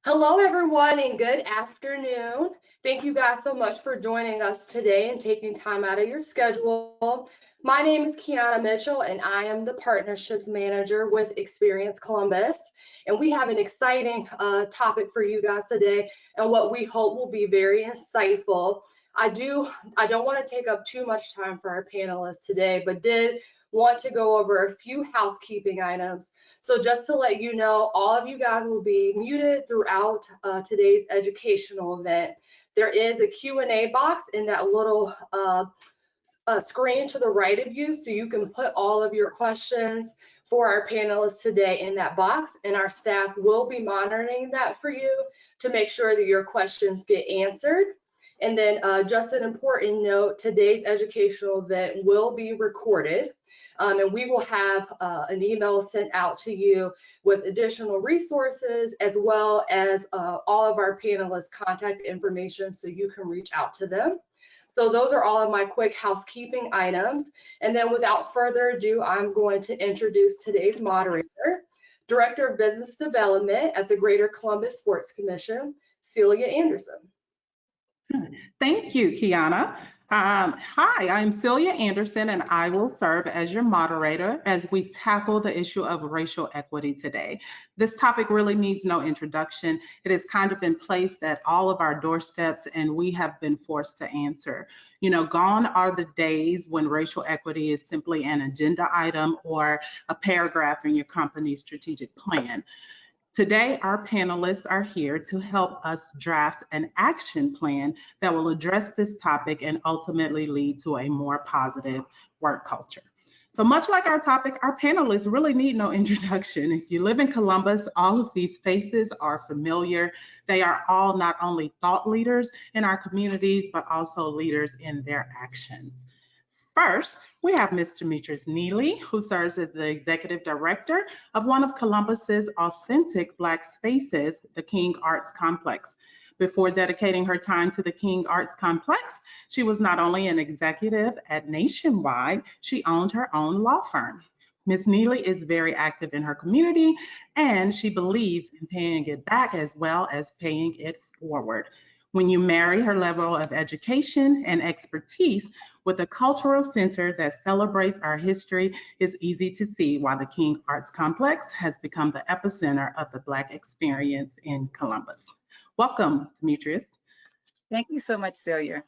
Hello, everyone, and good afternoon. Thank you guys so much for joining us today and taking time out of your schedule. My name is Kiana Mitchell, and I am the Partnerships Manager with Experience Columbus. And we have an exciting topic for you guys today, and what we hope will be very insightful. I don't want to take up too much time for our panelists today, but did want to go over a few housekeeping items. So just to let you know, all of you guys will be muted throughout today's educational event. There is a Q&A box in that little screen to the right of you, so you can put all of your questions for our panelists today in that box, and our staff will be monitoring that for you to make sure that your questions get answered. And then just an important note, today's educational event will be recorded. And we will have an email sent out to you with additional resources, as well as all of our panelists' contact information so you can reach out to them. So those are all of my quick housekeeping items. And then without further ado, I'm going to introduce today's moderator, Director of Business Development at the Greater Columbus Sports Commission, Celia Anderson. Thank you, Kiana. Hi, I'm Celia Anderson, and I will serve as your moderator as we tackle the issue of racial equity today. This topic really needs no introduction. It is kind of in place at all of our doorsteps, and we have been forced to answer. You know, gone are the days when racial equity is simply an agenda item or a paragraph in your company's strategic plan. Today, our panelists are here to help us draft an action plan that will address this topic and ultimately lead to a more positive work culture. So much like our topic, our panelists really need no introduction. If you live in Columbus, all of these faces are familiar. They are all not only thought leaders in our communities, but also leaders in their actions. First, we have Ms. Demetrius Neely, who serves as the Executive Director of one of Columbus's authentic Black spaces, the King Arts Complex. Before dedicating her time to the King Arts Complex, she was not only an executive at Nationwide, she owned her own law firm. Ms. Neely is very active in her community, and she believes in paying it back as well as paying it forward. When you marry her level of education and expertise with a cultural center that celebrates our history, it's easy to see why the King Arts Complex has become the epicenter of the Black experience in Columbus. Welcome, Demetrius. Thank you so much, Celia.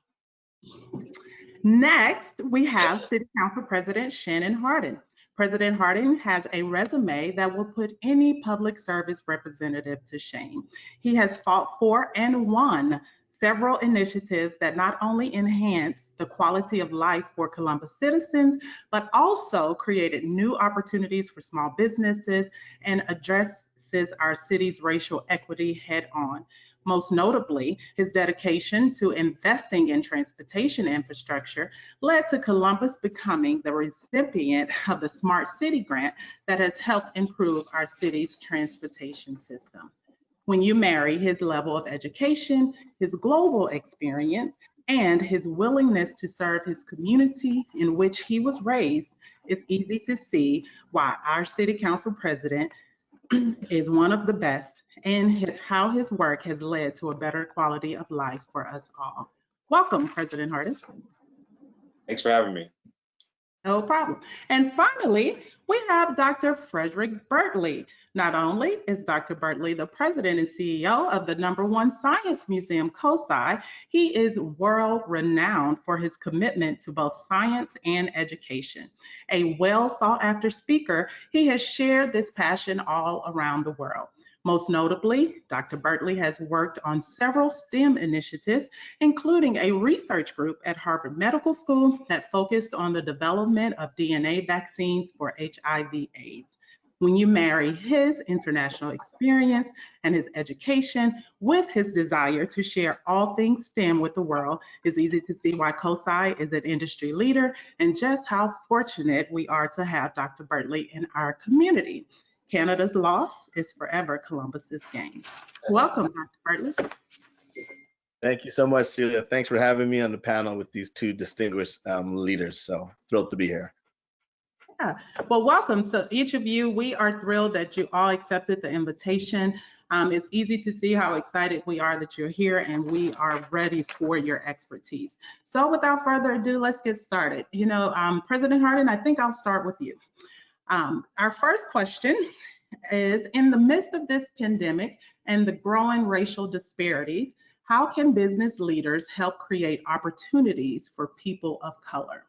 Next, we have City Council President Shannon Hardin. President Hardin has a resume that will put any public service representative to shame. He has fought for and won several initiatives that not only enhance the quality of life for Columbus citizens, but also created new opportunities for small businesses and addresses our city's racial equity head on. Most notably, his dedication to investing in transportation infrastructure led to Columbus becoming the recipient of the Smart City Grant that has helped improve our city's transportation system. When you marry his level of education, his global experience, and his willingness to serve his community in which he was raised, it's easy to see why our City Council President is one of the best, and how his work has led to a better quality of life for us all. Welcome, President Hardin. Thanks for having me. No problem. And finally, we have Dr. Frederick Bertley. Not only is Dr. Bertley the president and CEO of the #1 Science Museum, COSI, he is world renowned for his commitment to both science and education. A well sought after speaker, he has shared this passion all around the world. Most notably, Dr. Bertley has worked on several STEM initiatives, including a research group at Harvard Medical School that focused on the development of DNA vaccines for HIV/AIDS. When you marry his international experience and his education with his desire to share all things STEM with the world, it's easy to see why COSI is an industry leader and just how fortunate we are to have Dr. Bertley in our community. Canada's loss is forever Columbus's gain. Welcome, Dr. Bertley. Thank you so much, Celia. Thanks for having me on the panel with these two distinguished leaders. So thrilled to be here. Yeah, well, welcome to each of you. We are thrilled that you all accepted the invitation. It's easy to see how excited we are that you're here, and we are ready for your expertise. So without further ado, let's get started. President Hardin, I think I'll start with you. Our first question is, in the midst of this pandemic and the growing racial disparities, how can business leaders help create opportunities for people of color?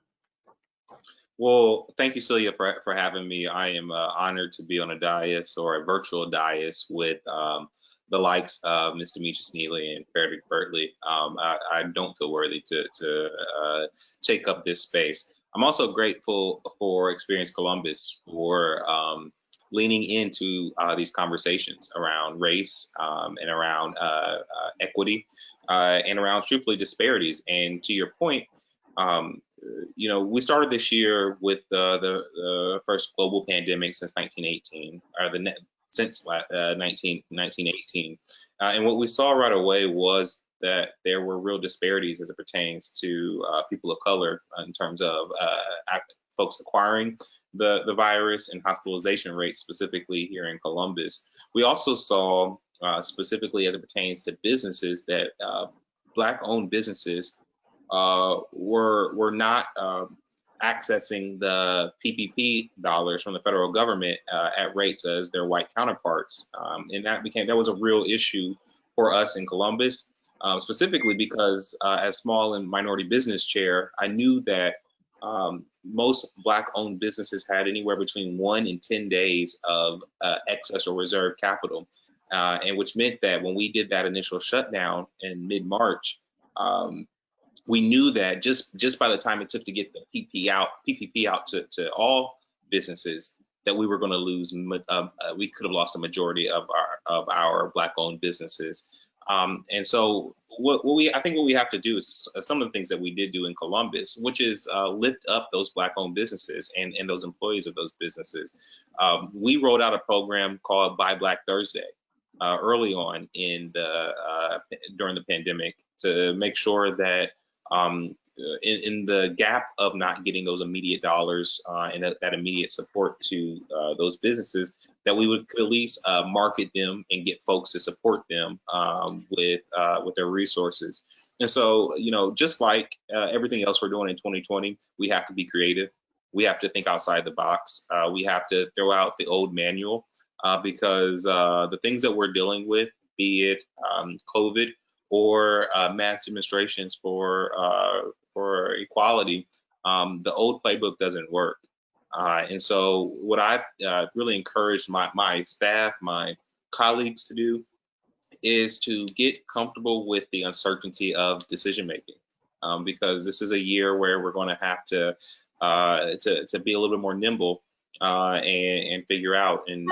Well, thank you, Celia, for having me. I am honored to be on a dais or a virtual dais with the likes of Ms. Demetrius Neely and Frederick Bertley. I don't feel worthy to take up this space. I'm also grateful for Experience Columbus for leaning into these conversations around race and around equity and around, truthfully, disparities. And to your point, we started this year with the first global pandemic since 1918, or since 1918. And what we saw right away was that there were real disparities as it pertains to people of color in terms of folks acquiring the virus and hospitalization rates, specifically here in Columbus. We also saw, specifically as it pertains to businesses, that Black-owned businesses were not accessing the PPP dollars from the federal government at rates as their white counterparts, and that was a real issue for us in Columbus, specifically because as small and minority business chair, I knew that most Black-owned businesses had anywhere between 1 and 10 days of excess or reserve capital, and which meant that when we did that initial shutdown in mid-March, we knew that just by the time it took to get the PPP out to all businesses, that we were going to lose. We could have lost a majority of our Black-owned businesses. And so what we have to do is some of the things that we did do in Columbus, which is lift up those Black-owned businesses and those employees of those businesses. We rolled out a program called Buy Black Thursday early on during the pandemic to make sure that in the gap of not getting those immediate dollars and that immediate support to those businesses, that we would at least market them and get folks to support them with their resources. And so, just like everything else we're doing in 2020, we have to be creative. We have to think outside the box. We have to throw out the old manual because the things that we're dealing with, be it COVID or mass demonstrations for equality, the old playbook doesn't work. And so what I've really encouraged my staff, my colleagues to do is to get comfortable with the uncertainty of decision making, because this is a year where we're going to have to be a little bit more nimble and figure out, and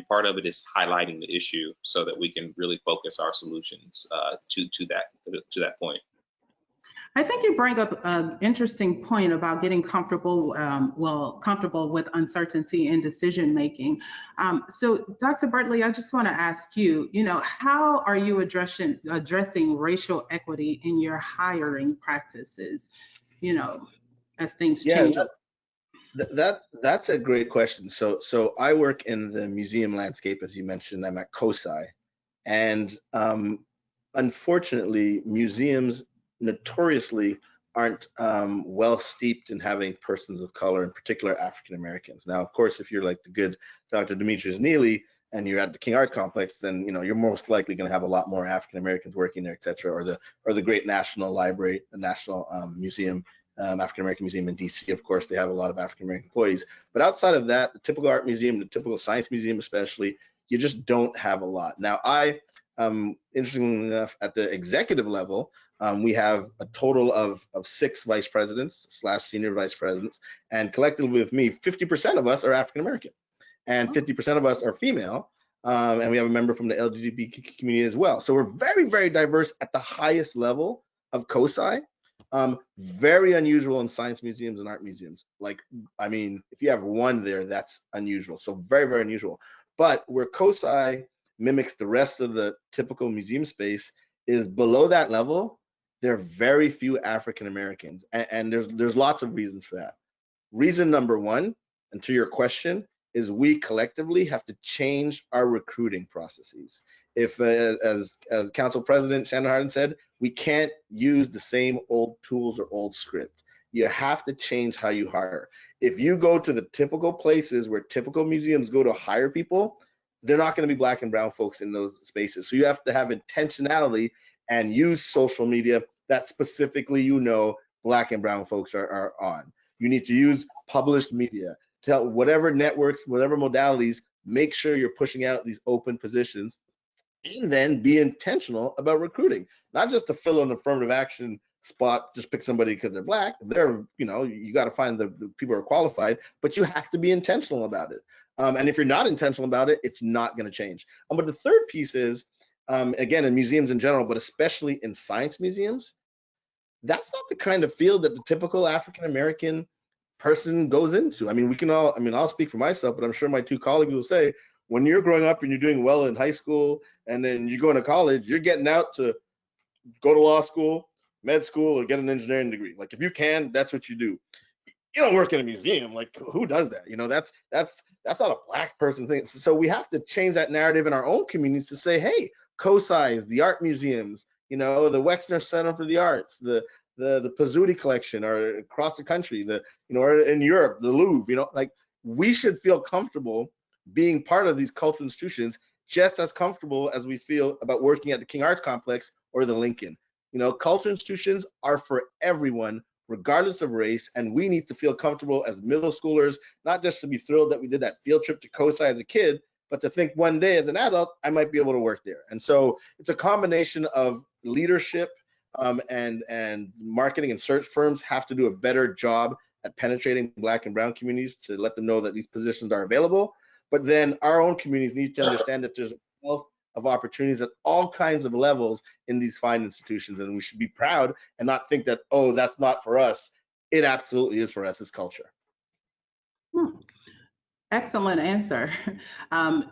part of it is highlighting the issue so that we can really focus our solutions to that point. I think you bring up an interesting point about getting comfortable with uncertainty in decision making. So Dr. Bertley, I just want to ask you, how are you addressing racial equity in your hiring practices, as things change? That's a great question. So I work in the museum landscape, as you mentioned. I'm at COSI, and unfortunately, museums notoriously aren't well steeped in having persons of color, in particular African Americans. Now, of course, if you're like the good Dr. Demetrius Neely and you're at the King Arts Complex, then you're most likely going to have a lot more African Americans working there, et cetera, or the great National Library, the National Museum. African American Museum in DC, of course, they have a lot of African American employees. But outside of that, the typical art museum, the typical science museum especially, you just don't have a lot. Now, interestingly enough, at the executive level, we have a total of 6 vice presidents / senior vice presidents, and collectively with me, 50% of us are African American, and 50% of us are female, and we have a member from the LGBT community as well. So we're very, very diverse at the highest level of COSI. Very unusual in science museums and art museums. If you have one there, that's unusual. So very, very unusual. But where COSI mimics the rest of the typical museum space is below that level, there are very few African Americans, and there's lots of reasons for that. Reason number one and to your question, is we collectively have to change our recruiting processes. If, as Council President Shannon Hardin said, we can't use the same old tools or old script. You have to change how you hire. If you go to the typical places where typical museums go to hire people, they're not going to be Black and brown folks in those spaces. So you have to have intentionality and use social media that specifically, Black and brown folks are on. You need to use published media. Tell whatever networks, whatever modalities, make sure you're pushing out these open positions, and then be intentional about recruiting, not just to fill an affirmative action spot, just pick somebody because they're Black. You got to find the people who are qualified, but you have to be intentional about it. And if you're not intentional about it, it's not going to change. But the third piece is, again, in museums in general, but especially in science museums, that's not the kind of field that the typical African-American person goes into. I'll speak for myself, but I'm sure my two colleagues will say, when you're growing up and you're doing well in high school and then you go into college, you're getting out to go to law school, med school, or get an engineering degree. Like, if you can, that's what you do. You don't work in a museum. Like, who does that? That's not a Black person thing. So we have to change that narrative in our own communities to say, hey, COSI's, the art museums, the Wexner Center for the Arts, the Pizzuti collection, or across the country, or in Europe, the Louvre, we should feel comfortable being part of these cultural institutions, just as comfortable as we feel about working at the King Arts Complex or the Lincoln. Cultural institutions are for everyone, regardless of race, and we need to feel comfortable as middle schoolers, not just to be thrilled that we did that field trip to COSI as a kid, but to think one day as an adult, I might be able to work there. And so it's a combination of leadership, and marketing and search firms have to do a better job at penetrating Black and brown communities to let them know that these positions are available. But then our own communities need to understand that there's a wealth of opportunities at all kinds of levels in these fine institutions, and we should be proud and not think that, oh, that's not for us. It absolutely is for us as culture. Excellent answer,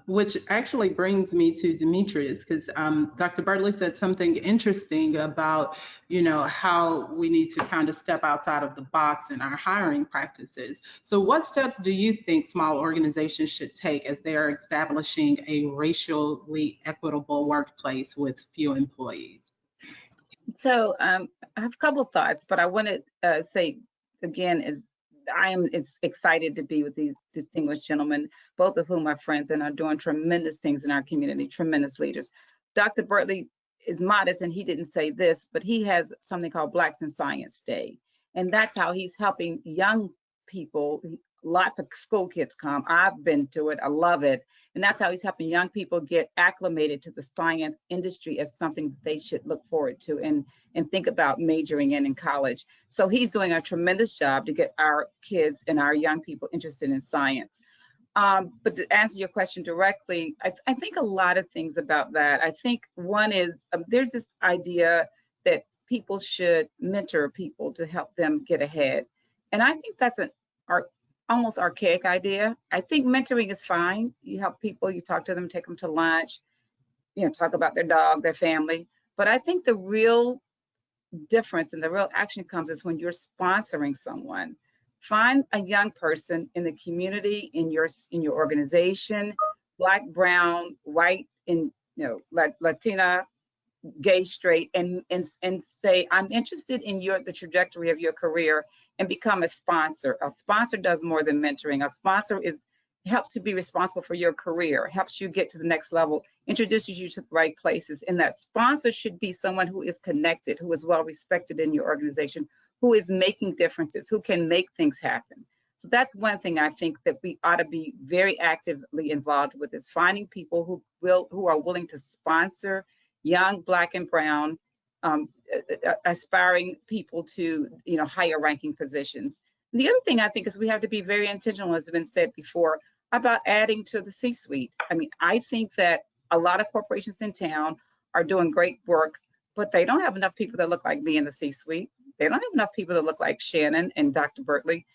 which actually brings me to Demetrius, because Dr. Birtley said something interesting about, how we need to kind of step outside of the box in our hiring practices. So what steps do you think small organizations should take as they are establishing a racially equitable workplace with few employees? So I have a couple of thoughts, but I want to say again, I am excited to be with these distinguished gentlemen, both of whom are friends and are doing tremendous things in our community, tremendous leaders. Dr. Birtley is modest, and he didn't say this, but he has something called Blacks in Science Day. And that's how he's helping young people. Lots of school kids come. I've been to it. I love it. And that's how he's helping young people get acclimated to the science industry as something that they should look forward to and think about majoring in college. So he's doing a tremendous job to get our kids and our young people interested in science. But to answer your question directly, I think a lot of things about that. I think one is there's this idea that people should mentor people to help them get ahead. And I think that's an almost archaic idea. I think mentoring is fine. You help people, you talk to them, take them to lunch, talk about their dog, their family. But I think the real difference and the real action comes is when you're sponsoring someone. Find a young person in the community, in your organization, Black, brown, white, Latina, gay, straight, and say, I'm interested in the trajectory of your career, and become a sponsor. A sponsor does more than mentoring. A sponsor helps you be responsible for your career, helps you get to the next level, introduces you to the right places. And that sponsor should be someone who is connected, who is well respected in your organization, who is making differences, who can make things happen. So that's one thing I think that we ought to be very actively involved with, is finding people who are willing to sponsor young Black and brown aspiring people to higher ranking positions. And the other thing I think is we have to be very intentional, as has been said before, about adding to the C-suite. I think that a lot of corporations in town are doing great work, but they don't have enough people that look like me in the C-suite. They don't have enough people that look like Shannon and Dr. Birtley,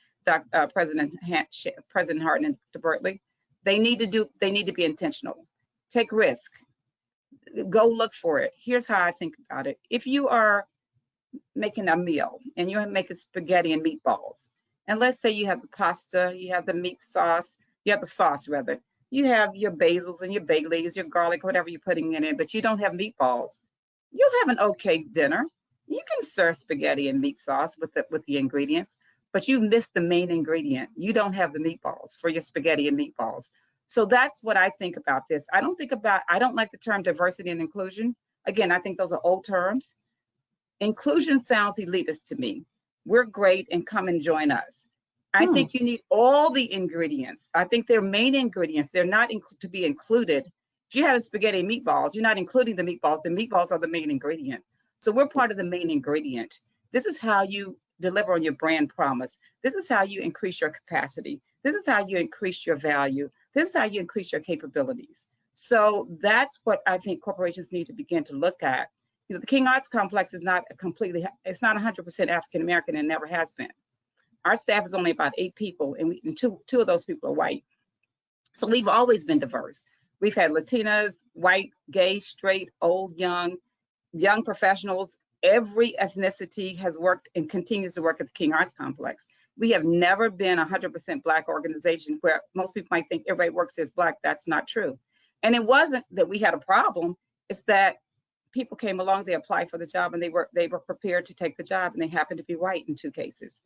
President Hardin and Dr. Birtley. They need to be intentional. Take risk. Go look for it. Here's how I think about it. If you are making a meal and you're making spaghetti and meatballs, And let's say you have the pasta, you have the meat sauce, you have the sauce rather, you have your basils and your bay leaves, your garlic, whatever you're putting in it, but you don't have meatballs. You'll have an okay dinner. You can serve spaghetti and meat sauce with the ingredients, but you missed the main ingredient. You don't have the meatballs for your spaghetti and meatballs. So that's what I think about this. I don't like the term diversity and inclusion. Again, I think those are old terms. Inclusion sounds elitist to me. We're great and come and join us. I think you need all the ingredients. I think they're main ingredients. They're not to be included. If you have spaghetti and meatballs, you're not including the meatballs. The meatballs are the main ingredient. So we're part of the main ingredient. This is how you deliver on your brand promise. This is how you increase your capacity. This is how you increase your value. This is how you increase your capabilities. So that's what I think corporations need to begin to look at. You know, the King Arts Complex is not it's not 100% African American and never has been. Our staff is only about 8 people, and two of those people are white. So we've always been diverse. We've had Latinas, white, gay, straight, old, young professionals. Every ethnicity has worked and continues to work at the King Arts Complex. We have never been a 100% Black organization where most people might think everybody works as Black. That's not true. And it wasn't that we had a problem. It's that people came along, they applied for the job, and they were prepared to take the job, and they happened to be white in 2 cases.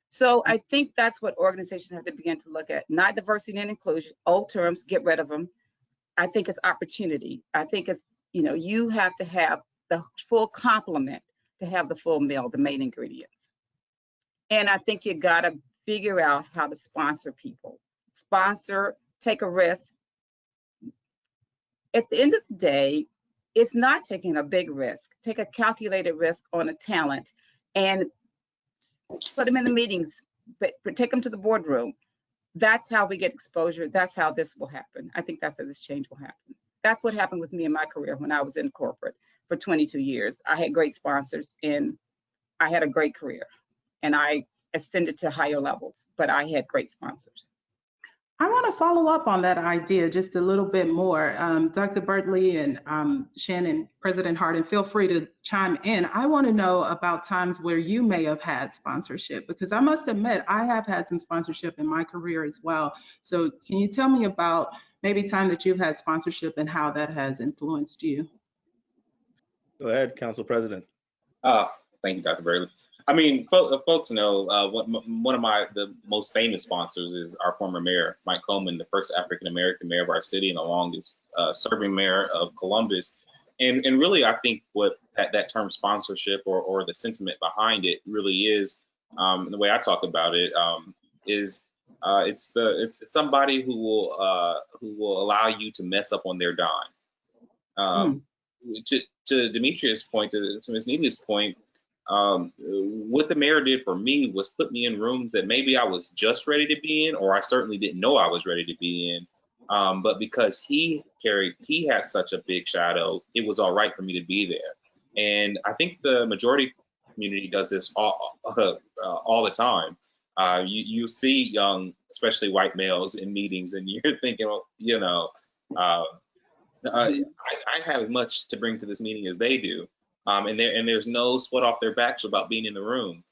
So I think that's what organizations have to begin to look at, not diversity and inclusion, old terms, get rid of them. I think it's opportunity. I think it's, you know, you have to have the full complement to have the full meal, the main ingredients. And I think you gotta figure out how to sponsor people. Sponsor, take a risk. At the end of the day, it's not taking a big risk. Take a calculated risk on a talent and put them in the meetings, but take them to the boardroom. That's how we get exposure. That's how this will happen. I think that's how this change will happen. That's what happened with me in my career when I was in corporate for 22 years. I had great sponsors and I had a great career, and I ascended to higher levels, but I had great sponsors. I want to follow up on that idea just a little bit more. Dr. Bertley and Shannon, President Hardin, feel free to chime in. I want to know about times where you may have had sponsorship, because I must admit, I have had some sponsorship in my career as well. So can you tell me about maybe time that you've had sponsorship and how that has influenced you? Go ahead, Council President. Thank you, Dr. Bertley. I mean, folks know one of the most famous sponsors is our former mayor, Mike Coleman, the first African-American mayor of our city and the longest serving mayor of Columbus. And really, I think what that term sponsorship or the sentiment behind it really is, the way I talk about it, is it's somebody who will allow you to mess up on their dime. To Demetria's point, to Ms. Neely's point, what the mayor did for me was put me in rooms that maybe I was just ready to be in, or I certainly didn't know I was ready to be in. But because he had such a big shadow, it was all right for me to be there. And I think the majority community does this all the time. You see young, especially white males in meetings, and you're thinking, well, you know, I have as much to bring to this meeting as they do. And there's no sweat off their backs about being in the room.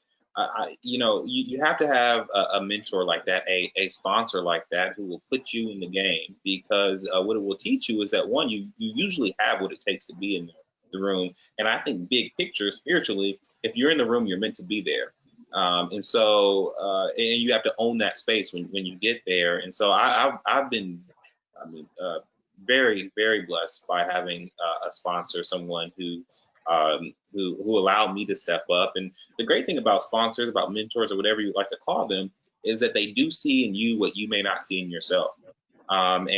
You have to have a mentor like that, a sponsor like that, who will put you in the game, because what it will teach you is that, one, you usually have what it takes to be in the room. And I think big picture, spiritually, if you're in the room, you're meant to be there. And you have to own that space when you get there. And so I've been, very, very blessed by having a sponsor, someone who allowed me to step up. And the great thing about sponsors, about mentors, or whatever you like to call them, is that they do see in you what you may not see in yourself. And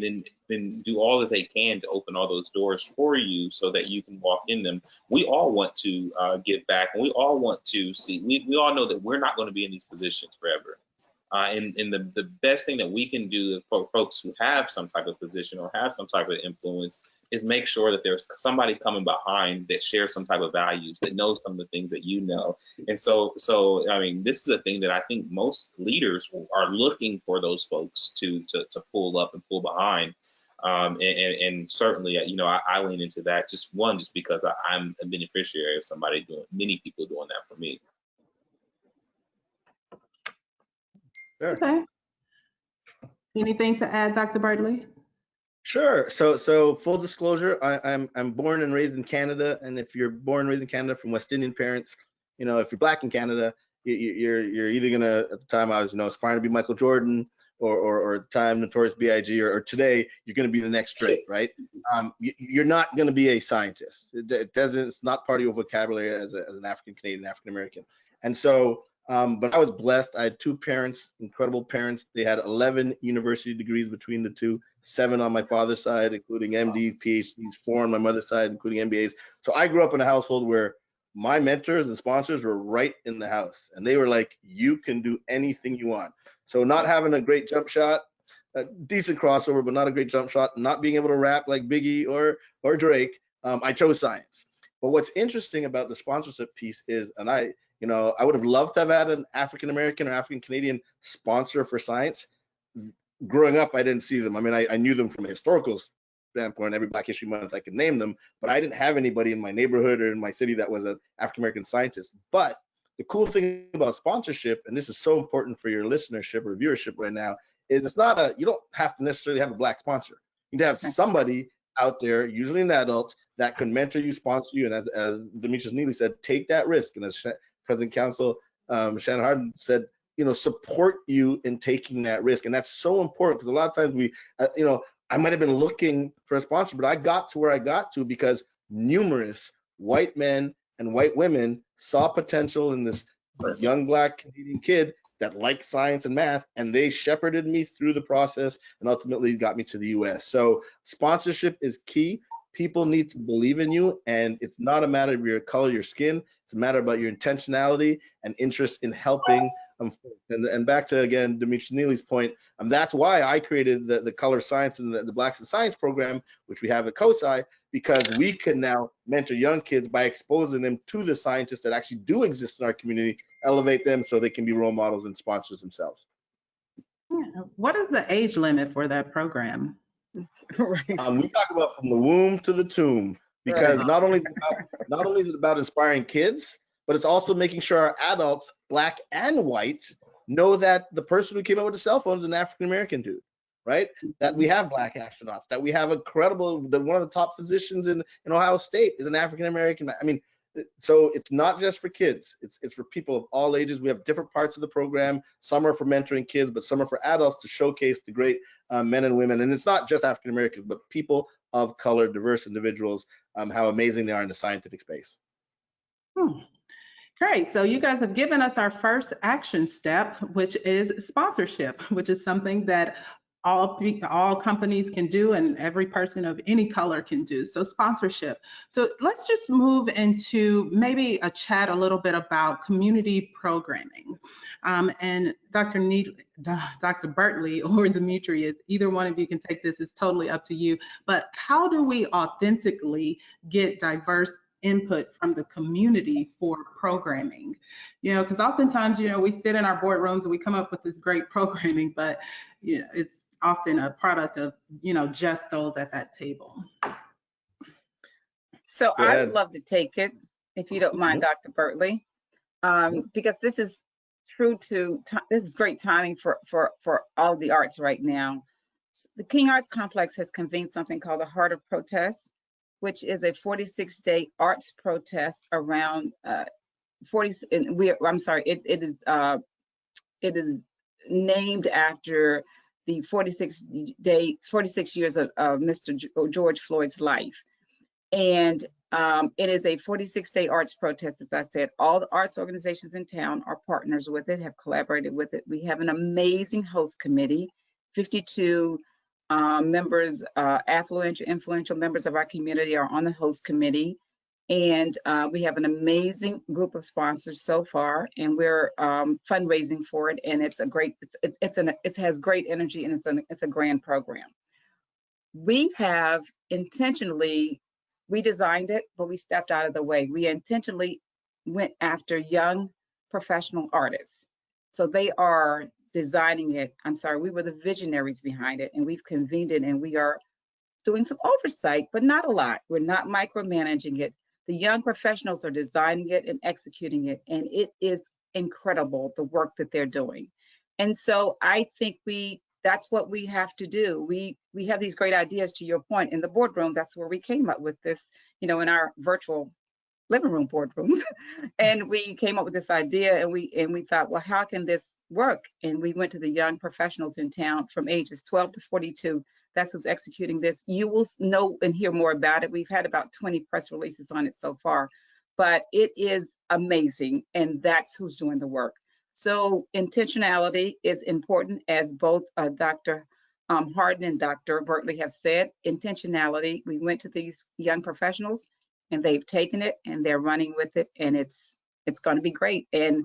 then do all that they can to open all those doors for you so that you can walk in them. We all want to give back, and we all want to see, we all know that we're not going to be in these positions forever. And the best thing that we can do for folks who have some type of position or have some type of influence is make sure that there's somebody coming behind that shares some type of values, that knows some of the things that you know. And so I mean, this is a thing that I think most leaders are looking for, those folks to pull up and pull behind. And certainly, I lean into that, just because I'm a beneficiary of many people doing that for me. Sure. Okay. Anything to add, Dr. Bartley? Sure. So full disclosure, I'm born and raised in Canada, and if you're born and raised in Canada from West Indian parents, if you're Black in Canada, you're either gonna, at the time I was, aspiring to be Michael Jordan, or at the time Notorious B.I.G., or today you're gonna be the next Drake, right? You're not gonna be a scientist. It's not part of your vocabulary as an African Canadian, African American, and so. But I was blessed. I had two parents, incredible parents. They had 11 university degrees between the two, 7 on my father's side, including MDs, PhDs, 4 on my mother's side, including MBAs. So I grew up in a household where my mentors and sponsors were right in the house. And they were like, you can do anything you want. So not having a great jump shot, a decent crossover, but not a great jump shot, not being able to rap like Biggie or Drake, I chose science. But what's interesting about the sponsorship piece is, and I would have loved to have had an African American or African Canadian sponsor for science. Growing up, I didn't see them. I mean, I knew them from a historical standpoint. Every Black History Month, I could name them, but I didn't have anybody in my neighborhood or in my city that was an African American scientist. But the cool thing about sponsorship, and this is so important for your listenership or viewership right now, is you don't have to necessarily have a Black sponsor. You need to have somebody out there, usually an adult, that can mentor you, sponsor you, and as Demetrius Neely said, take that risk. And as President Council Shannon Hardin said, support you in taking that risk. And that's so important, because a lot of times we, I might have been looking for a sponsor, but I got to where I got to because numerous white men and white women saw potential in this young Black Canadian kid that liked science and math, and they shepherded me through the process and ultimately got me to the US. So sponsorship is key. People need to believe in you, and it's not a matter of your color, your skin. It's a matter about your intentionality and interest in helping. And back to, again, Demetrius Neely's point, that's why I created the Color Science and the Blacks in Science program, which we have at COSI, because we can now mentor young kids by exposing them to the scientists that actually do exist in our community, elevate them so they can be role models and sponsors themselves. What is the age limit for that program? Right. We talk about from the womb to the tomb, because not only is it about inspiring kids, but it's also making sure our adults, Black and white, know that the person who came up with the cell phone is an African American dude, right? That we have Black astronauts, that we have one of the top physicians in Ohio State is an African American. I mean, so it's not just for kids, it's for people of all ages. We have different parts of the program. Some are for mentoring kids, but some are for adults to showcase the great men and women. And it's not just African Americans, but people of color, diverse individuals, how amazing they are in the scientific space. Great. So you guys have given us our first action step, which is sponsorship, which is something that all companies can do and every person of any color can do. So sponsorship. So let's just move into maybe a chat a little bit about community programming. And Dr. Bartley or Demetrius, either one of you can take this, it's totally up to you. But how do we authentically get diverse input from the community for programming? Because oftentimes, we sit in our boardrooms and we come up with this great programming, but it's often a product of, just those at that table. So I would love to take it, if you don't mind, Dr. Bartley, because this is this is great timing for all the arts right now. The King Arts Complex has convened something called the Heart of Protest, which is a 46-day arts protest around it is named after the 46 years of Mr. George Floyd's life. And it is a 46-day arts protest. As I said, all the arts organizations in town are partners with it, have collaborated with it. We have an amazing host committee, 52 members, affluent, influential members of our community are on the host committee. And we have an amazing group of sponsors so far, and we're fundraising for it. And it's a great, it has great energy, and it's a grand program. We have intentionally, we designed it, but we stepped out of the way. We intentionally went after young professional artists. So they are designing it. We were the visionaries behind it, and we've convened it, and we are doing some oversight, but not a lot. We're not micromanaging it. The young professionals are designing it and executing it, and it is incredible, the work that they're doing. And so I think that's what we have to do. We have these great ideas, to your point, in the boardroom. That's where we came up with this, in our virtual living room boardrooms. And we came up with this idea, and we thought, well, how can this work? And we went to the young professionals in town from ages 12 to 42. That's who's executing this. You will know and hear more about it. We've had about 20 press releases on it so far, but it is amazing, and that's who's doing the work. So intentionality is important, as both Dr. Harden and Dr. Bertley have said. Intentionality, we went to these young professionals, and they've taken it and they're running with it, and it's going to be great. And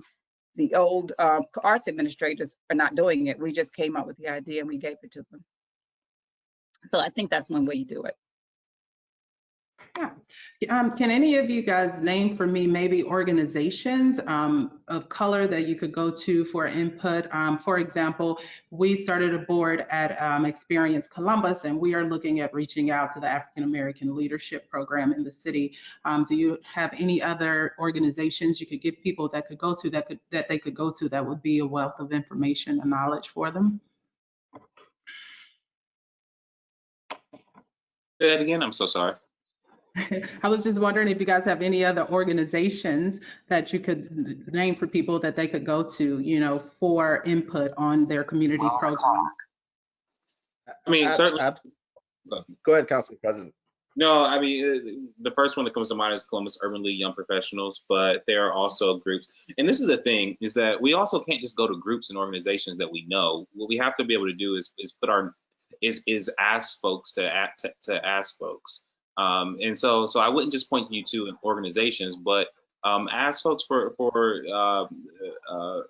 the old arts administrators are not doing it. We just came up with the idea and we gave it to them. So I think that's one way you do it. Yeah. Can any of you guys name for me maybe organizations of color that you could go to for input? For example, we started a board at Experience Columbus, and we are looking at reaching out to the African American Leadership Program in the city. Do you have any other organizations you could give people that could go to that they could go to that would be a wealth of information and knowledge for them? Say that again. I'm so sorry. I was just wondering if you guys have any other organizations that you could name for people that they could go to, for input on their community program. I mean, certainly. Go ahead, Council President. No, I mean, the first one that comes to mind is Columbus Urban League Young Professionals, but there are also groups. And this is the thing, is that we also can't just go to groups and organizations that we know. What we have to be able to do is ask folks to ask folks. And so I wouldn't just point you to organizations, but ask folks for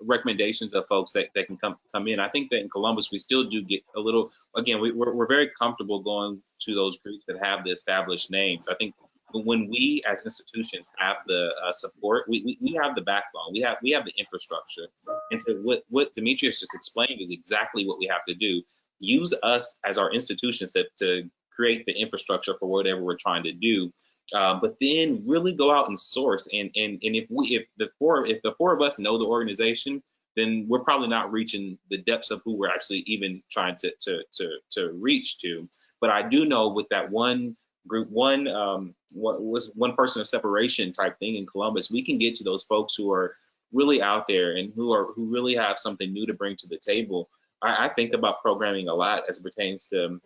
recommendations of folks that can come in. I think that in Columbus, we still do get a little, again, we're very comfortable going to those groups that have the established names. I think when we as institutions have the support, we have the backbone, we have the infrastructure. And so what Demetrius just explained is exactly what we have to do. Use us as our institutions to create the infrastructure for whatever we're trying to do. But then really go out and source. And if the four of us know the organization, then we're probably not reaching the depths of who we're actually even trying to reach to. But I do know with that one group, what was one person of separation type thing in Columbus, we can get to those folks who are really out there and who really have something new to bring to the table. I think about programming a lot as it pertains to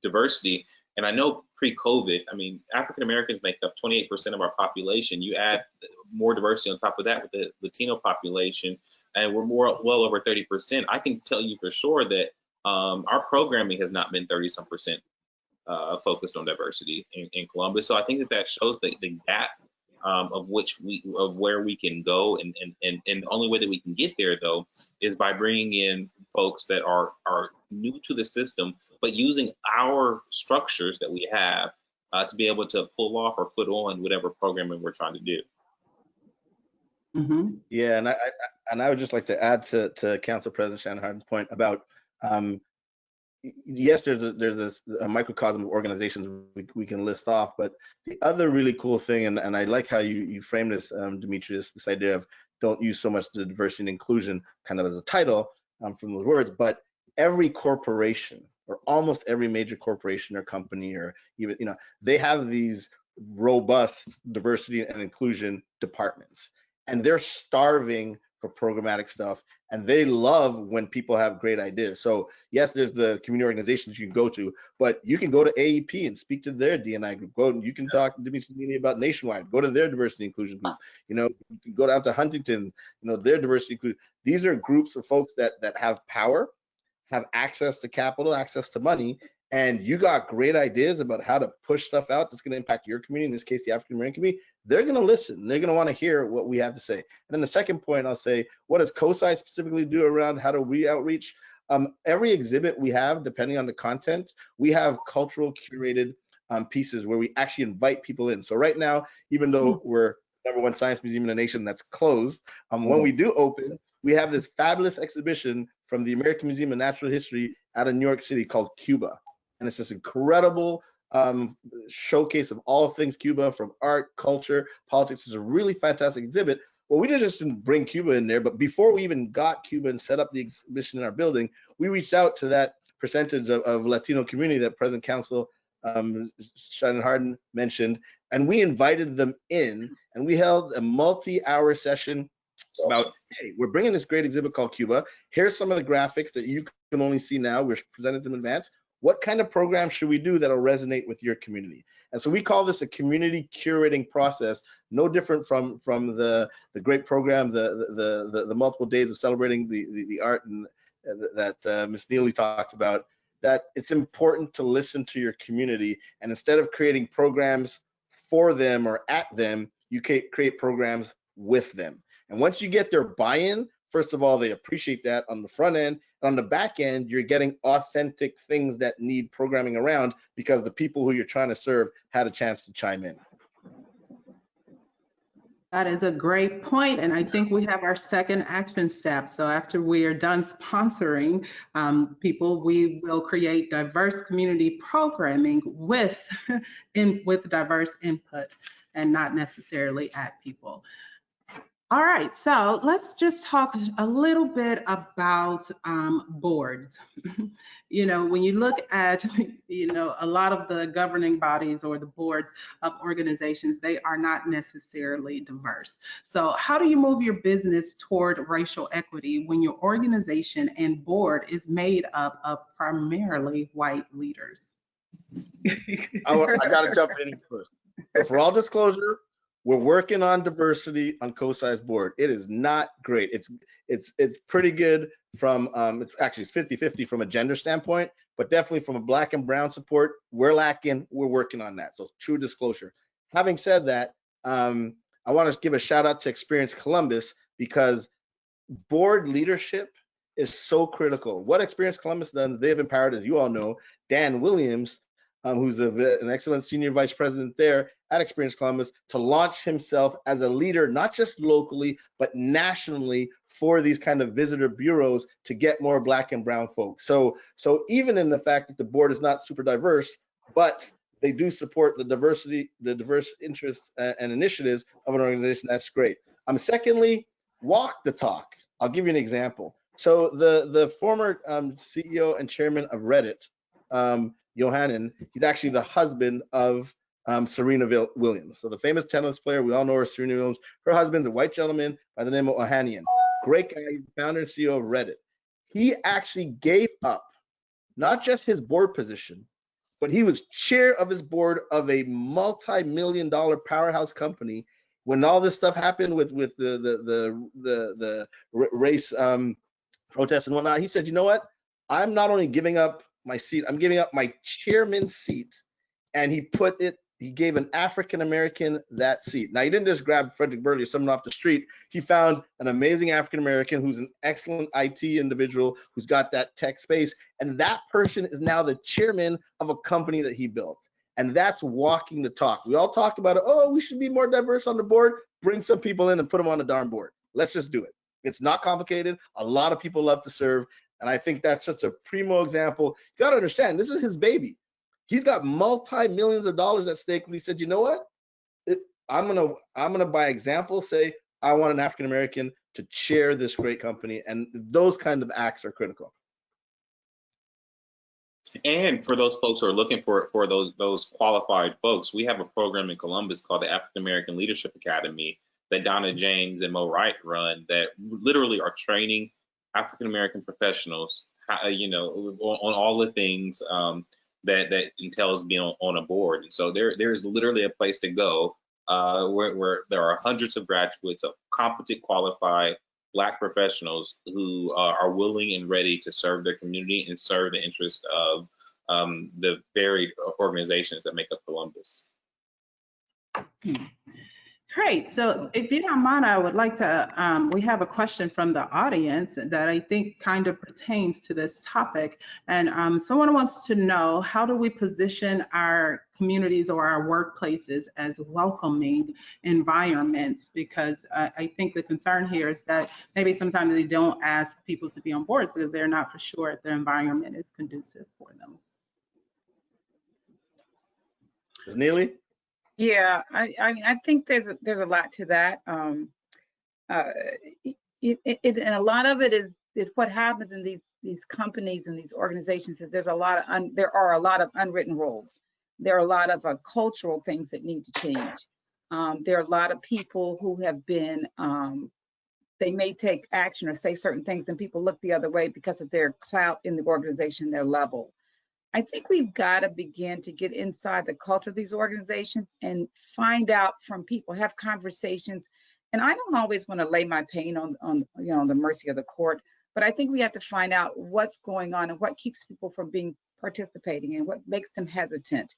diversity. And I know pre-COVID, I mean, African Americans make up 28% of our population. You add more diversity on top of that with the Latino population, and we're well over 30%. I can tell you for sure that our programming has not been 30-some% focused on diversity in Columbus. So I think that shows the gap of where we can go, and the only way that we can get there though is by bringing in folks that are new to the system, but using our structures that we have to be able to pull off or put on whatever programming we're trying to do. Mm-hmm. Yeah, and I would just like to add to Council President Shannon Harden's point about yes, there's a microcosm of organizations we can list off, but the other really cool thing, and I like how you frame this, Demetrius, this idea of don't use so much the diversity and inclusion kind of as a title from those words, but every corporation or almost every major corporation or company or even, they have these robust diversity and inclusion departments, and they're starving for programmatic stuff, and they love when people have great ideas. So yes, there's the community organizations you can go to, but you can go to AEP and speak to their D&I group. You can talk to Demetrius about Nationwide, go to their diversity inclusion group. You can go down to Huntington, their diversity inclusion. These are groups of folks that have power, have access to capital, access to money, and you got great ideas about how to push stuff out that's going to impact your community, in this case, the African American community. They're going to listen. They're going to want to hear what we have to say. And then the second point, I'll say, what does COSI specifically do around how do we outreach? Every exhibit we have, depending on the content, we have cultural curated pieces where we actually invite people in. So right now, even though we're #1 science museum in the nation that's closed, when we do open, we have this fabulous exhibition from the American Museum of Natural History out of New York City called Cuba. And it's this incredible showcase of all things Cuba, from art, culture, politics. It's a really fantastic exhibit. Well, we just didn't bring Cuba in there, but before we even got Cuba and set up the exhibition in our building, we reached out to that percentage of Latino community that President Council Shannon Harden mentioned, and we invited them in, and we held a multi-hour session about, hey, we're bringing this great exhibit called Cuba. Here's some of the graphics that you can only see now. We're presented them in advance. What kind of program should we do that'll resonate with your community? And so we call this a community curating process, no different from the great program, the multiple days of celebrating the art and that Ms. Neely talked about. That it's important to listen to your community, and instead of creating programs for them or at them, you create programs with them. And once you get their buy-in, first of all, they appreciate that on the front end. And on the back end, you're getting authentic things that need programming around because the people who you're trying to serve had a chance to chime in. That is a great point, and I think we have our second action step. So after we are done sponsoring people, we will create diverse community programming with diverse input and not necessarily at people. All right, so let's just talk a little bit about boards. You know, when you look at, you know, a lot of the governing bodies or the boards of organizations, they are not necessarily diverse. So how do you move your business toward racial equity when your organization and board is made up of primarily white leaders? I got to jump in first. So for all disclosure, we're working on diversity on COSI's board. It is not great. It's pretty good from it's actually 50-50 from a gender standpoint, but definitely from a Black and brown support, we're lacking. We're working on that. So true disclosure. Having said that, I want to give a shout out to Experience Columbus because board leadership is so critical. What Experience Columbus done, they've empowered, as you all know, Dan Williams, who's an excellent senior vice president there at Experience Columbus, to launch himself as a leader, not just locally, but nationally for these kind of visitor bureaus to get more Black and brown folks. So even in the fact that the board is not super diverse, but they do support the diversity, the diverse interests and initiatives of an organization, that's great. Secondly, walk the talk. I'll give you an example. So the former CEO and chairman of Reddit, Yohanan, he's actually the husband of Serena Williams. So the famous tennis player, we all know her, Serena Williams. Her husband's a white gentleman by the name of Ohanian. Great guy, founder and CEO of Reddit. He actually gave up not just his board position, but he was chair of his board of a multi-million-dollar powerhouse company when all this stuff happened with the race protests and whatnot. He said, you know what? I'm not only giving up my seat, I'm giving up my chairman's seat. And he gave an African-American that seat. Now, he didn't just grab Frederick Burley or someone off the street. He found an amazing African-American who's an excellent IT individual who's got that tech space. And that person is now the chairman of a company that he built. And that's walking the talk. We all talk about it. Oh, we should be more diverse on the board. Bring some people in and put them on the darn board. Let's just do it. It's not complicated. A lot of people love to serve. And I think that's such a primo example. You got to understand, this is his baby. He's got multi-millions of dollars at stake. And he said, you know what? I'm gonna by example say I want an African American to chair this great company, and those kind of acts are critical. And for those folks who are looking for those qualified folks, we have a program in Columbus called the African American Leadership Academy that Donna James and Mo Wright run that literally are training African American professionals, you know, on all the things that entails being on a board. And so there is literally a place to go where there are hundreds of graduates of competent, qualified Black professionals who are willing and ready to serve their community and serve the interest of the varied organizations that make up Columbus. Great. So if you don't mind, I would like to, we have a question from the audience that I think kind of pertains to this topic. And someone wants to know, how do we position our communities or our workplaces as welcoming environments? Because I think the concern here is that maybe sometimes they don't ask people to be on boards because they're not for sure if the environment is conducive for them. Ms. Neely? Yeah, I mean, I think there's a lot to that. and a lot of it is what happens in these companies and these organizations is there are a lot of unwritten rules. There are a lot of cultural things that need to change. There are a lot of people who have been they may take action or say certain things and people look the other way because of their clout in the organization, their level. I think we've got to begin to get inside the culture of these organizations and find out from people, have conversations. And I don't always want to lay my pain on the mercy of the court, but I think we have to find out what's going on and what keeps people from participating and what makes them hesitant.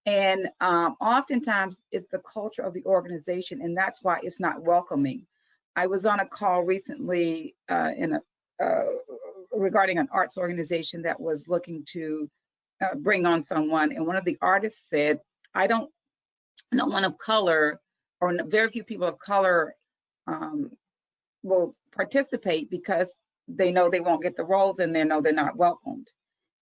And oftentimes it's the culture of the organization, and that's why it's not welcoming. I was on a call recently regarding an arts organization that was looking to bring on someone, and one of the artists said, no one of color or very few people of color will participate because they know they won't get the roles and they know they're not welcomed.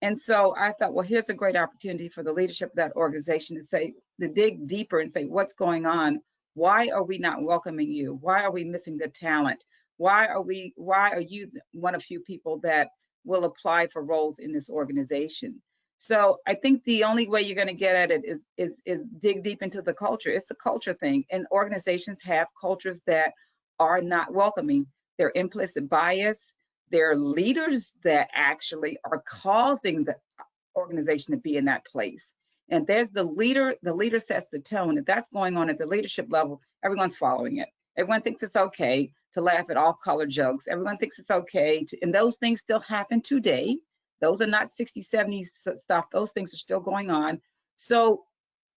And so I thought, well, here's a great opportunity for the leadership of that organization to dig deeper and say, what's going on? Why are we not welcoming you? Why are we missing the talent? Why are you one of few people that will apply for roles in this organization? So I think the only way you're going to get at it is dig deep into the culture. It's a culture thing, and organizations have cultures that are not welcoming. They're implicit bias. They're leaders that actually are causing the organization to be in that place. And there's the leader sets the tone. If that's going on at the leadership level, everyone's following it. Everyone thinks it's okay to laugh at off-color jokes. Everyone thinks it's okay and those things still happen today. Those are not 60s, 70s stuff. Those things are still going on. So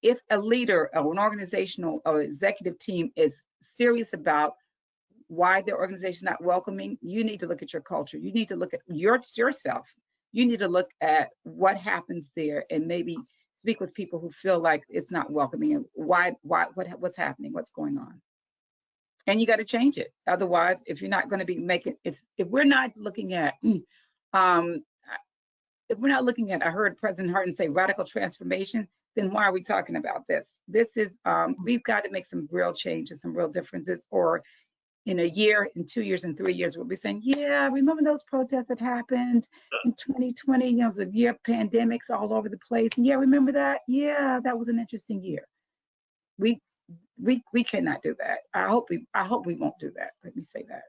if a leader or an organizational or executive team is serious about why their organization is not welcoming, you need to look at your culture. You need to look at yourself. You need to look at what happens there and maybe speak with people who feel like it's not welcoming and what's happening, what's going on. And you got to change it. Otherwise, if you're not going to be making, if we're not looking at, I heard President Hardin say radical transformation, then why are we talking about this? This is, we've got to make some real changes, some real differences, or in a year, in 2 years, in 3 years, we'll be saying, yeah, remember those protests that happened in 2020? It was a year of pandemics all over the place. And yeah, remember that? Yeah, that was an interesting year. We cannot do that. I hope we won't do that. Let me say that.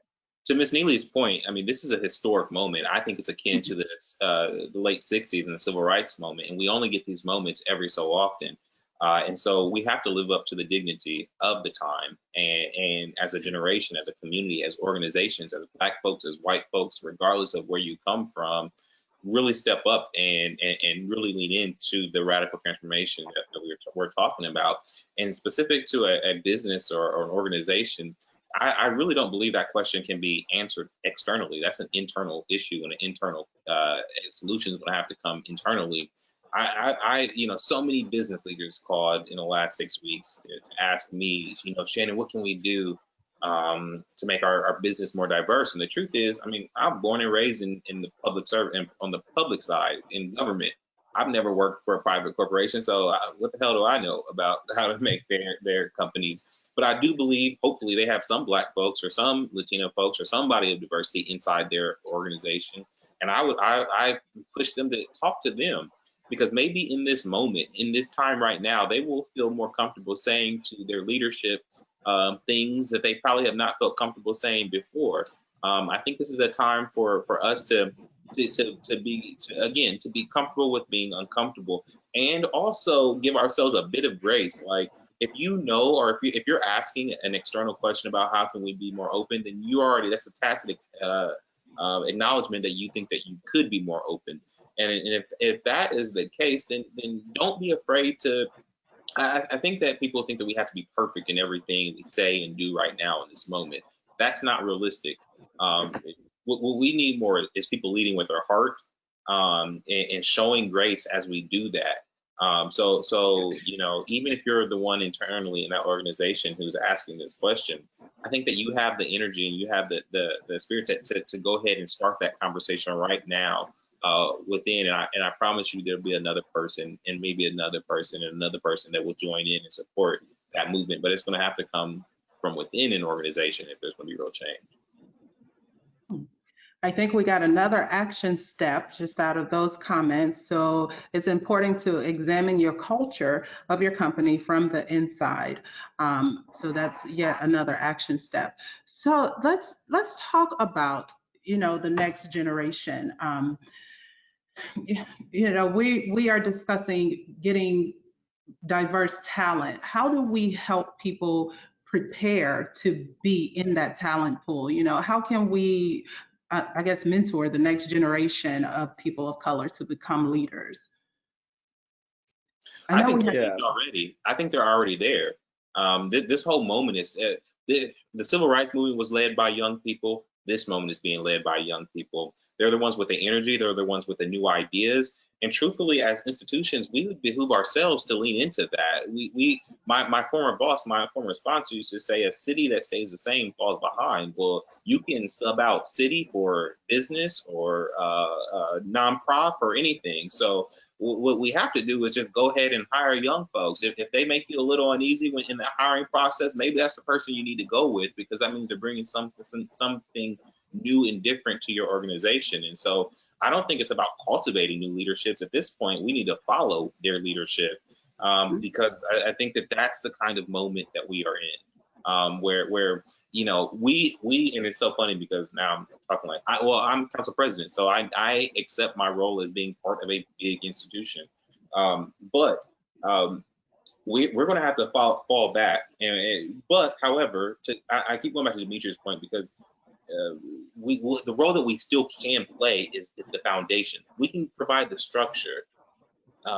To Ms. Neely's point, I mean, this is a historic moment. I think it's akin to the late 60s and the civil rights moment, and we only get these moments every so often. And so we have to live up to the dignity of the time, and as a generation, as a community, as organizations, as Black folks, as white folks, regardless of where you come from, really step up and really lean into the radical transformation that we're talking about. And specific to a business or an organization, I really don't believe that question can be answered externally. That's an internal issue, and an internal solutions will have to come internally. So many business leaders called in the last 6 weeks to ask me, Shannon, what can we do to make our business more diverse? And the truth is, I mean, I'm born and raised in the public service and on the public side in government. I've never worked for a private corporation, so what the hell do I know about how to make their companies? But I do believe, hopefully, they have some Black folks or some Latino folks or somebody of diversity inside their organization. And I push them to talk to them, because maybe in this moment, in this time right now, they will feel more comfortable saying to their leadership things that they probably have not felt comfortable saying before. I think this is a time for us to be comfortable with being uncomfortable, and also give ourselves a bit of grace. Like, if you know, or if you're asking an external question about how can we be more open, then that's a tacit acknowledgement that you think that you could be more open. And if that is the case, then don't be afraid to. I think that people think that we have to be perfect in everything we say and do right now in this moment. That's not realistic. What we need more is people leading with their heart, and showing grace as we do that. So even if you're the one internally in that organization who's asking this question, I think that you have the energy and you have the spirit to go ahead and start that conversation right now within. And I promise you there'll be another person, and maybe another person, and another person that will join in and support that movement. But it's going to have to come from within an organization if there's going to be real change. I think we got another action step just out of those comments. So it's important to examine your culture of your company from the inside. So that's yet another action step. So let's talk about, you know, the next generation. You know, we are discussing getting diverse talent. How do we help people prepare to be in that talent pool? You know, how can we, I guess, mentor the next generation of people of color to become leaders? I think they're already there. This whole moment is the civil rights movement was led by young people. This moment is being led by young people. They're the ones with the energy. They're the ones with the new ideas. And truthfully, as institutions, we would behoove ourselves to lean into that. My former boss, my former sponsor used to say, a city that stays the same falls behind. Well, you can sub out city for business or nonprofit or anything. So what we have to do is just go ahead and hire young folks. If they make you a little uneasy when in the hiring process, maybe that's the person you need to go with, because that means they're bringing something new and different to your organization. And so I don't think it's about cultivating new leaderships. At this point, we need to follow their leadership, because I think that that's the kind of moment that we are in, where you know, we and it's so funny because now I'm talking like I'm council president, so I accept my role as being part of a big institution, but we're going to have to fall back. But however, I keep going back to Demetrius' point, because the role that we still can play is the foundation. We can provide the structure,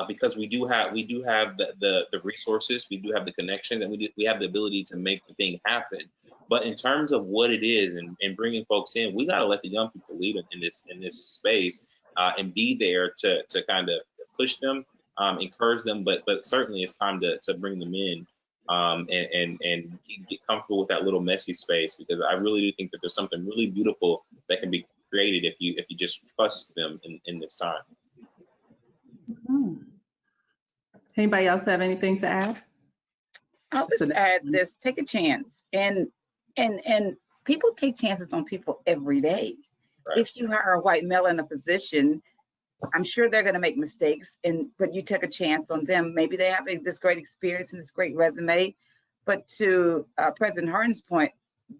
because we do have the resources, we do have the connections, and we have the ability to make the thing happen. But in terms of what it is and bringing folks in, we got to let the young people lead in this space, and be there to kind of push them, encourage them. But certainly it's time to bring them in, and get comfortable with that little messy space, because I really do think that there's something really beautiful that can be created if you just trust them in this time. Anybody else have anything to add? I'll just add this: take a chance, and people take chances on people every day. Right. If you hire a white male in a position, I'm sure they're going to make mistakes, but you took a chance on them. Maybe they have this great experience and this great resume. But to President Harden's point,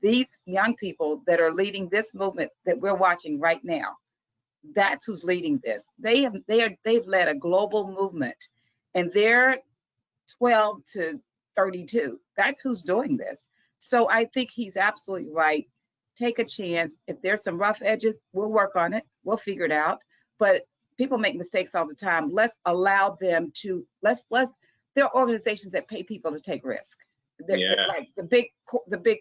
these young people that are leading this movement that we're watching right now, that's who's leading this. They've led a global movement, and they're 12 to 32. That's who's doing this. So I think he's absolutely right. Take a chance. If there's some rough edges, we'll work on it. We'll figure it out. But people make mistakes all the time. Let's allow them to, there are organizations that pay people to take risk. They're like the big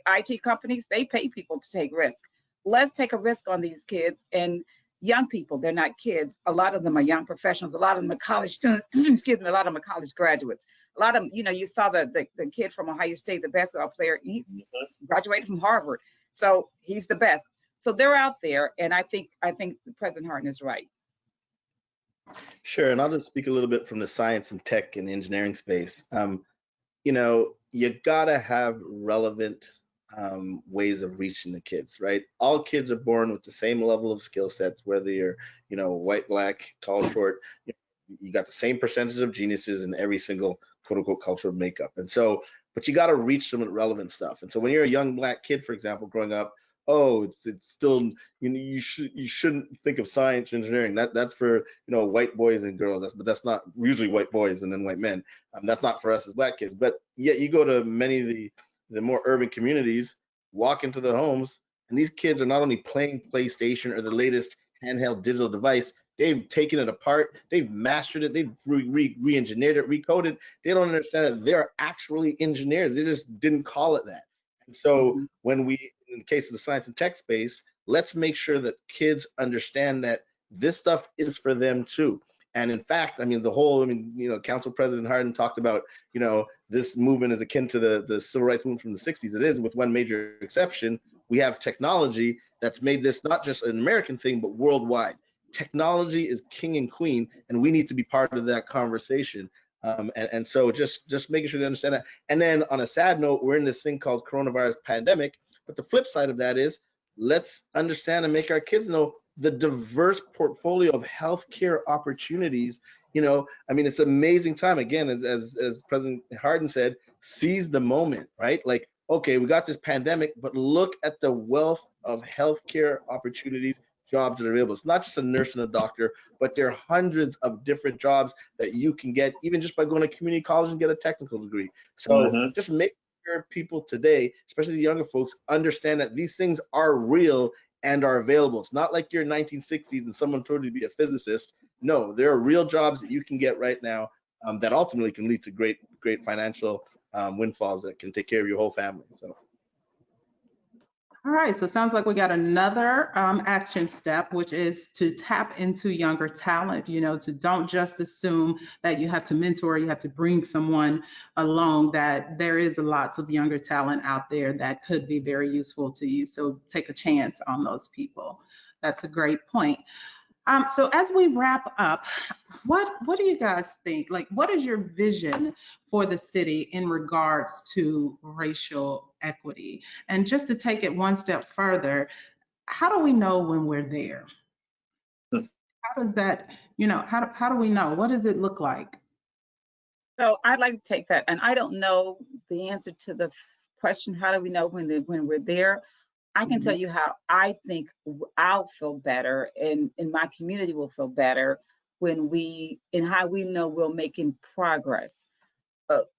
IT companies, they pay people to take risk. Let's take a risk on these kids and young people. They're not kids. A lot of them are young professionals. A lot of them are college students. Excuse me. A lot of them are college graduates. A lot of them, you know, you saw the kid from Ohio State, the basketball player. He graduated from Harvard, so he's the best. So they're out there, and I think President Harden is right. Sure, and I'll just speak a little bit from the science and tech and engineering space. You know, you gotta have relevant ways of reaching the kids, right? All kids are born with the same level of skill sets, whether you're, you know, white, black, tall, short. You got the same percentage of geniuses in every single quote unquote cultural makeup. And so, but you got to reach them with relevant stuff. And so when you're a young black kid, for example, growing up, oh, it's still, you know, you shouldn't think of science or engineering. That's for, you know, white boys and girls. But that's not usually white boys and then white men. That's not for us as black kids. But yet you go to many of the more urban communities, walk into the homes, and these kids are not only playing PlayStation or the latest handheld digital device, they've taken it apart, they've mastered it, they've re-engineered it, recoded. They don't understand that they're actually engineers. They just didn't call it that. And so when we, in the case of the science and tech space, let's make sure that kids understand that this stuff is for them too. And in fact, I mean, you know, Council President Harden talked about, you know, this movement is akin to the civil rights movement from the 60s. It is, with one major exception. We have technology that's made this not just an American thing, but worldwide. Technology is king and queen, and we need to be part of that conversation. And so just making sure they understand that. And then on a sad note, we're in this thing called coronavirus pandemic. But the flip side of that is, let's understand and make our kids know the diverse portfolio of healthcare opportunities. I mean, it's an amazing time. Again, as President Hardin said, seize the moment, right? Like, okay, we got this pandemic, but look at the wealth of healthcare opportunities, jobs that are available. It's not just a nurse and a doctor, but there are hundreds of different jobs that you can get even just by going to community college and get a technical degree. So just make sure people today, especially the younger folks, understand that these things are real and are available. It's not like you're in 1960s and someone told you to be a physicist. No, there are real jobs that you can get right now that ultimately can lead to great financial windfalls that can take care of your whole family. So. All right, so it sounds like we got another action step, which is to tap into younger talent, to don't just assume that you have to mentor, you have to bring someone along, that there is lots of younger talent out there that could be very useful to you. So take a chance on those people. That's a great point. So as we wrap up, what do you guys think? Like, what is your vision for the city in regards to racial equity? And just to take it one step further, how do we know when we're there? How does that, how do we know? What does it look like? So I'd like to take that, and I don't know the answer to the question, how do we know when we're there? I can tell you how I think I'll feel better and my community will feel better and how we know we're making progress.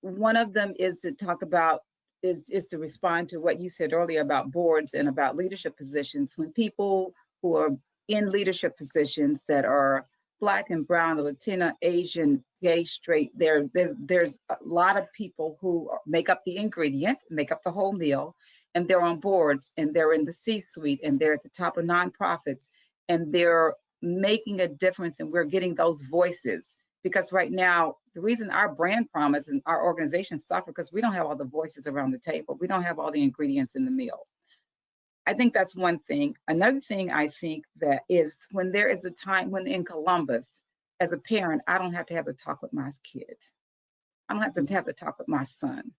One of them is to talk about, is to respond to what you said earlier about boards and about leadership positions. When people who are in leadership positions that are Black and brown, Latina, Asian, gay, straight, there's a lot of people who make up the ingredient, make up the whole meal, and they're on boards and they're in the C-suite and they're at the top of nonprofits and they're making a difference, and we're getting those voices. Because right now, the reason our brand promise and our organization suffer because we don't have all the voices around the table. We don't have all the ingredients in the meal. I think that's one thing. Another thing I think that is when there is a time when in Columbus, as a parent, I don't have to have a talk with my kid. I don't have to have the talk with my son.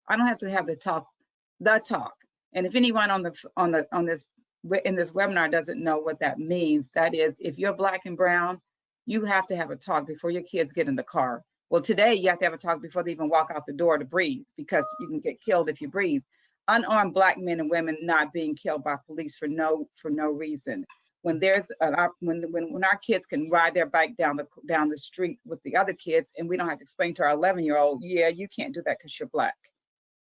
I don't have to have the talk. And if anyone in this webinar doesn't know what that means, that is, if you're Black and brown, you have to have a talk before your kids get in the car. Well, today you have to have a talk before they even walk out the door to breathe, because you can get killed if you breathe. Unarmed Black men and women not being killed by police for no reason. When there's when our kids can ride their bike down the street with the other kids, and we don't have to explain to our 11-year-old, yeah, you can't do that because you're Black.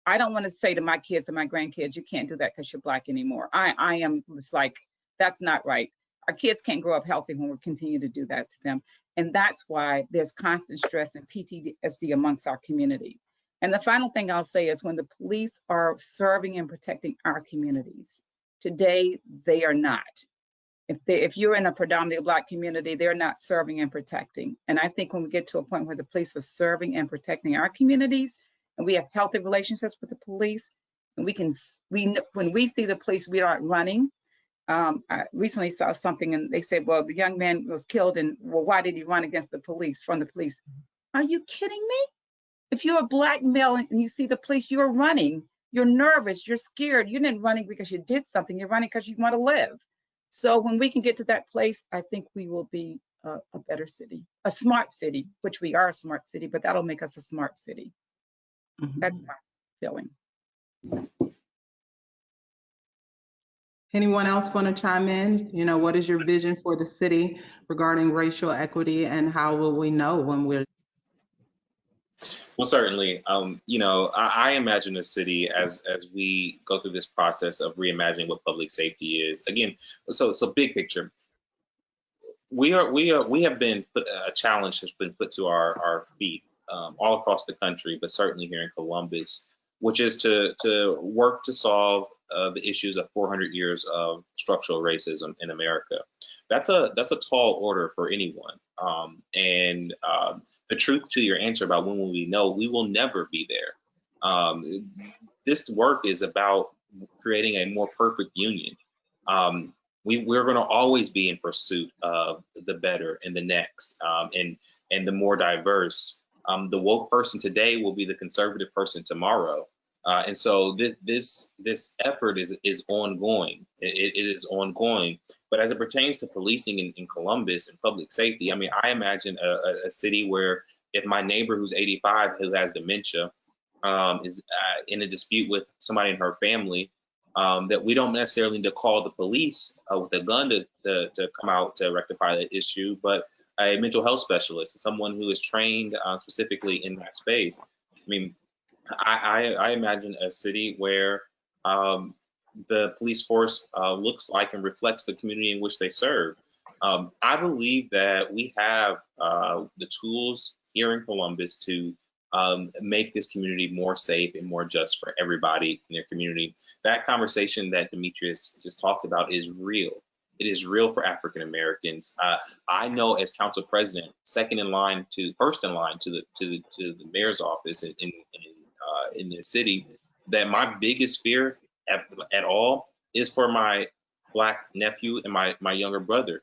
I don't want to say to my kids and my grandkids, you can't do that because you're Black anymore. I am just like, that's not right. Our kids can't grow up healthy when we continue to do that to them. And that's why there's constant stress and PTSD amongst our community. And the final thing I'll say is when the police are serving and protecting our communities, today they are not. If you're in a predominantly Black community, they're not serving and protecting. And I think when we get to a point where the police are serving and protecting our communities, and we have healthy relationships with the police, and when we see the police, we aren't running. I recently saw something and they said, well, the young man was killed, and well, why did he run against the police, from the police? Are you kidding me? If you're a Black male and you see the police, you're running, you're nervous, you're scared. You didn't running because you did something, you're running because you want to live. So when we can get to that place, I think we will be a better city, a smart city, which we are a smart city, but that'll make us a smart city. That's my feeling. Anyone else want to chime in? What is your vision for the city regarding racial equity, and how will we know when we're? Well, certainly, I imagine a city as we go through this process of reimagining what public safety is. Again, so big picture. We have been a challenge has been put to our feet all across the country, but certainly here in Columbus, which is to work to solve the issues of 400 years of structural racism in America. That's a tall order for anyone. The truth to your answer about when will we know, we will never be there. This work is about creating a more perfect union. We're going to always be in pursuit of the better and the next, and the more diverse. The woke person today will be the conservative person tomorrow. And so this effort is ongoing. It is ongoing. But as it pertains to policing in Columbus and public safety, I mean, I imagine a city where if my neighbor who's 85 who has dementia is in a dispute with somebody in her family, that we don't necessarily need to call the police with a gun to come out to rectify that issue, but a mental health specialist, someone who is trained specifically in that space. I mean, I imagine a city where the police force looks like and reflects the community in which they serve. I believe that we have the tools here in Columbus to make this community more safe and more just for everybody in their community. That conversation that Demetrius just talked about is real. It is real for African Americans. I know as council president, first in line to the mayor's office in the city, that my biggest fear at all is for my Black nephew and my younger brother.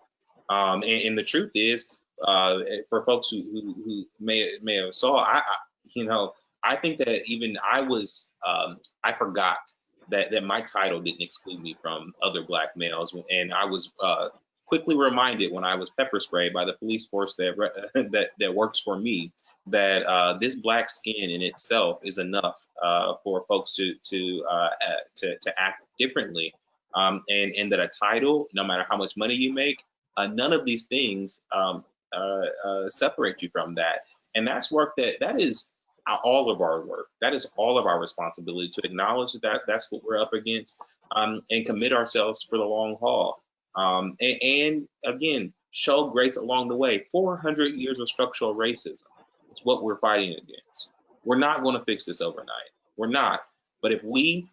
And the truth is, for folks who may have saw, I think that even I forgot that my title didn't exclude me from other Black males, and I was quickly reminded when I was pepper sprayed by the police force that works for me, that this Black skin in itself is enough for folks to act differently, and that a title, no matter how much money you make, none of these things separate you from that. And that's work that is all of our work. That is all of our responsibility to acknowledge that that's what we're up against, and commit ourselves for the long haul. And again, show grace along the way. 400 years of structural racism is what we're fighting against. We're not going to fix this overnight. We're not. But if we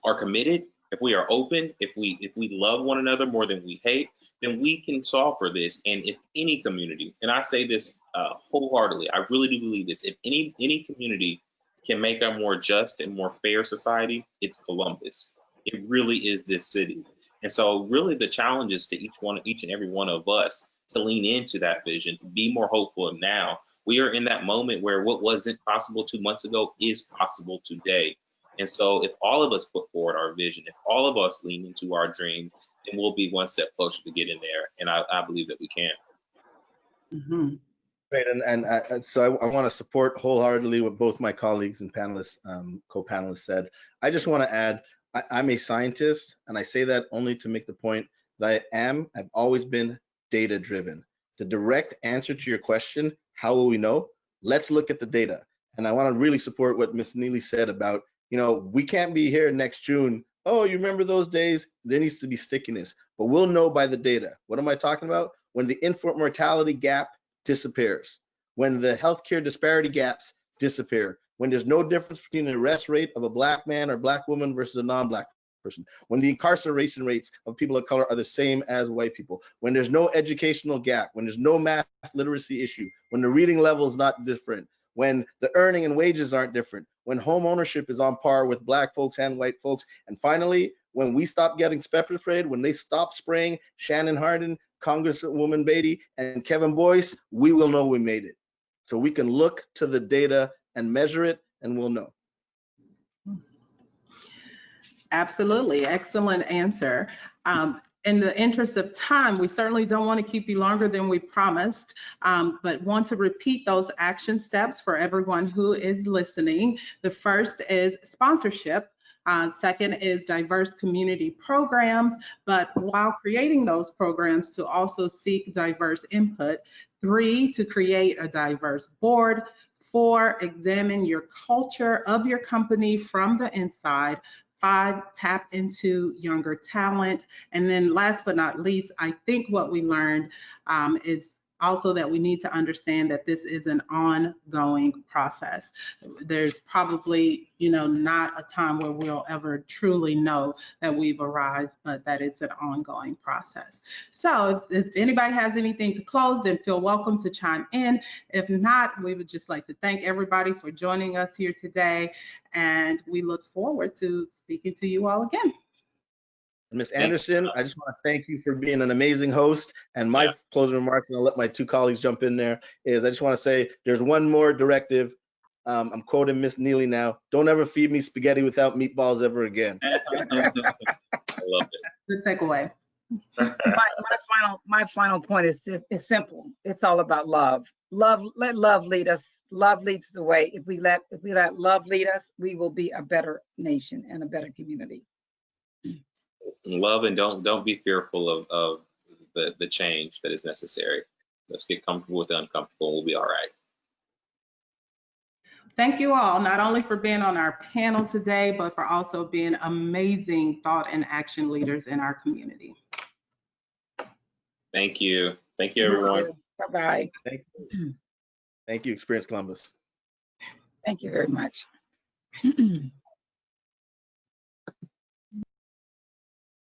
are committed, if we are open, if we love one another more than we hate, then we can solve for this. And if any community, and I say this wholeheartedly, I really do believe this, if any community can make a more just and more fair society, it's Columbus. It really is this city. And so really the challenge is to each and every one of us to lean into that vision, to be more hopeful of now. We are in that moment where what wasn't possible 2 months ago is possible today. And so if all of us put forward our vision, if all of us lean into our dreams, then we'll be one step closer to getting there. And I believe that we can. Mm-hmm. Great, and so I want to support wholeheartedly what both my colleagues and panelists, co-panelists said. I just want to add, I'm a scientist, and I say that only to make the point that I've always been data driven. The direct answer to your question, how will we know? Let's look at the data. And I want to really support what Ms. Neely said about, we can't be here next June. Oh, you remember those days? There needs to be stickiness, but we'll know by the data. What am I talking about? When the infant mortality gap disappears, when the healthcare disparity gaps disappear, when there's no difference between the arrest rate of a Black man or Black woman versus a non-Black person, when the incarceration rates of people of color are the same as white people, when there's no educational gap, when there's no math literacy issue, when the reading level is not different, when the earning and wages aren't different, when home ownership is on par with Black folks and white folks, and finally, when we stop getting pepper sprayed, when they stop spraying Shannon Hardin, Congresswoman Beatty, and Kevin Boyce, we will know we made it. So we can look to the data and measure it, and we'll know. Absolutely, excellent answer. In the interest of time, we certainly don't want to keep you longer than we promised, but want to repeat those action steps for everyone who is listening. The first is sponsorship. Second is diverse community programs, but while creating those programs, to also seek diverse input. 3, to create a diverse board. 4, examine your culture of your company from the inside. 5, tap into younger talent. And then last but not least, I think what we learned is also that we need to understand that this is an ongoing process. There's probably, not a time where we'll ever truly know that we've arrived, but that it's an ongoing process. So if anybody has anything to close, then feel welcome to chime in. If not, we would just like to thank everybody for joining us here today, and we look forward to speaking to you all again. Ms. Anderson, I just want to thank you for being an amazing host. And my closing remarks, and I'll let my two colleagues jump in there, is I just want to say there's one more directive. I'm quoting Miss Neely now. Don't ever feed me spaghetti without meatballs ever again. I love it. Good takeaway. My final point is simple. It's all about love. Let love lead us. Love leads the way. If we let love lead us, we will be a better nation and a better community. Love, and don't be fearful of the change that is necessary. Let's get comfortable with the uncomfortable. We'll be all right. Thank you all, not only for being on our panel today, but for also being amazing thought and action leaders in our community. Thank you. Thank you, everyone. Bye-bye. Thank you, Experience Columbus. Thank you very much.